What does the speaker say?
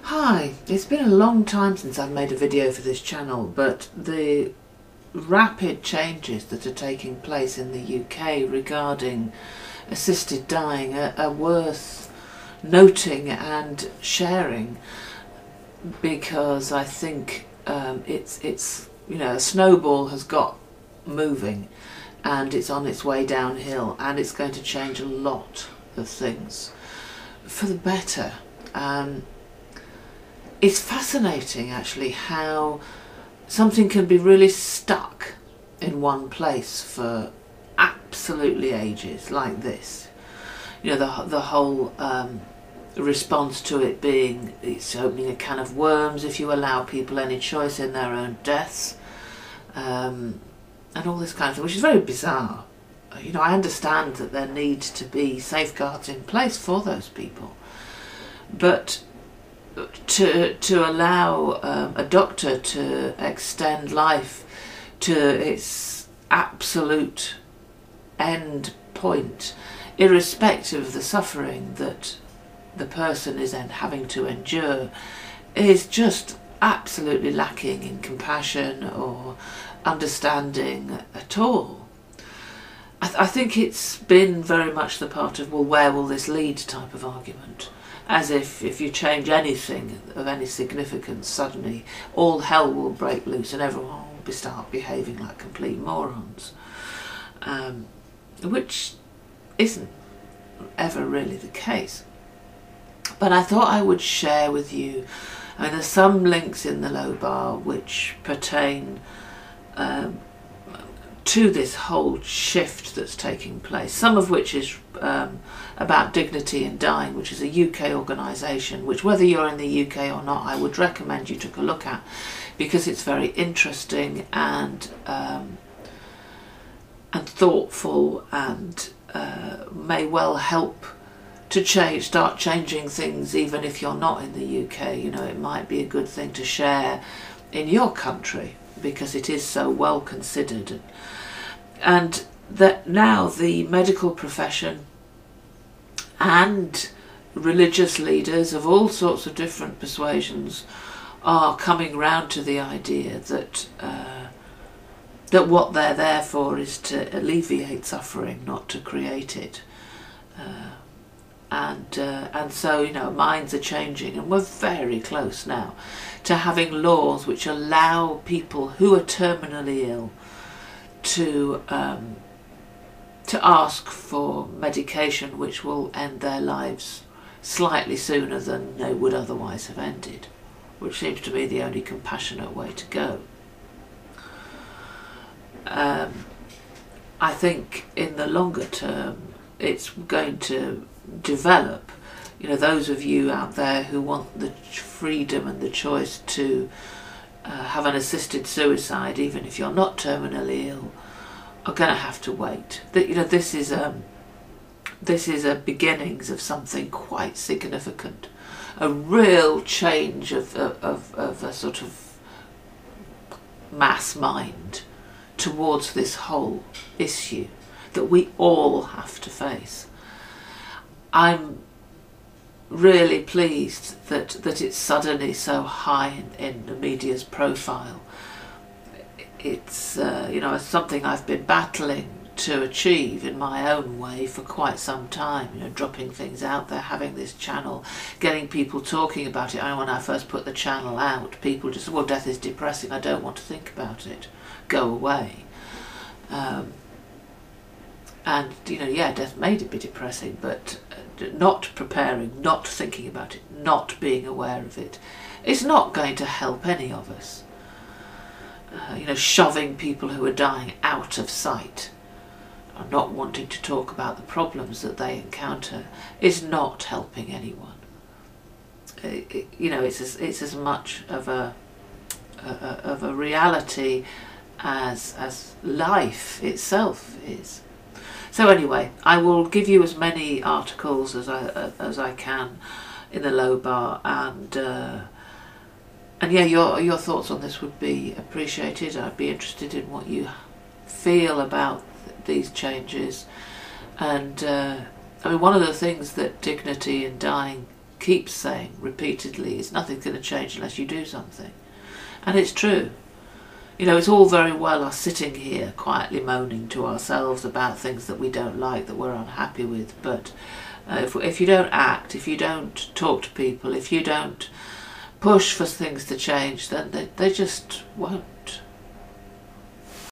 Hi, it's been a long time since I've made a video for this channel, but the rapid changes that are taking place in the UK regarding assisted dying are worth noting and sharing, because I think it's a snowball has got moving and it's on its way downhill, and it's going to change a lot of things for the better. It's fascinating actually how something can be really stuck in one place for absolutely ages, like this. The whole response to it being it's opening a can of worms if you allow people any choice in their own deaths, and all this kind of thing, which is very bizarre. I understand that there need to be safeguards in place for those people, but to allow a doctor to extend life to its absolute end point, irrespective of the suffering that the person is having to endure, is just absolutely lacking in compassion or understanding at all. I think it's been very much the part of, well, where will this lead type of argument, as if you change anything of any significance, suddenly all hell will break loose and everyone will start behaving like complete morons, which isn't ever really the case. But I thought I would share with you, there's some links in the low bar which pertain to this whole shift that's taking place, some of which is about Dignity in Dying, which is a UK organisation, which, whether you're in the UK or not, I would recommend you took a look at, because it's very interesting and thoughtful, and may well help to start changing things, even if you're not in the UK. It might be a good thing to share in your country, because it is so well considered, and that now the medical profession and religious leaders of all sorts of different persuasions are coming round to the idea that that what they're there for is to alleviate suffering, not to create it. And so minds are changing, and we're very close now to having laws which allow people who are terminally ill to ask for medication which will end their lives slightly sooner than they would otherwise have ended, which seems to me the only compassionate way to go. I think in the longer term it's going to develop. Those of you out there who want the freedom and the choice to have an assisted suicide, even if you're not terminally ill, are going to have to wait. This is a beginnings of something quite significant, a real change of a sort of mass mind towards this whole issue that we all have to face. I'm really pleased that it's suddenly so high in the media's profile. It's something I've been battling to achieve in my own way for quite some time, dropping things out there, having this channel, getting people talking about it. When I first put the channel out, people just said, well, death is depressing, I don't want to think about it, go away. And death may be depressing, but not preparing, not thinking about it, not being aware of it, is not going to help any of us. Shoving people who are dying out of sight, or not wanting to talk about the problems that they encounter, is not helping anyone. It's as much of a reality as life itself is. So anyway, I will give you as many articles as I can in the low bar, and yeah, your thoughts on this would be appreciated. I'd be interested in what you feel about these changes. And one of the things that Dignity in Dying keeps saying repeatedly is nothing's going to change unless you do something. And it's true. You know, it's all very well us sitting here quietly moaning to ourselves about things that we don't like, that we're unhappy with, but if you don't act, if you don't talk to people, if you don't push for things to change, then they just won't.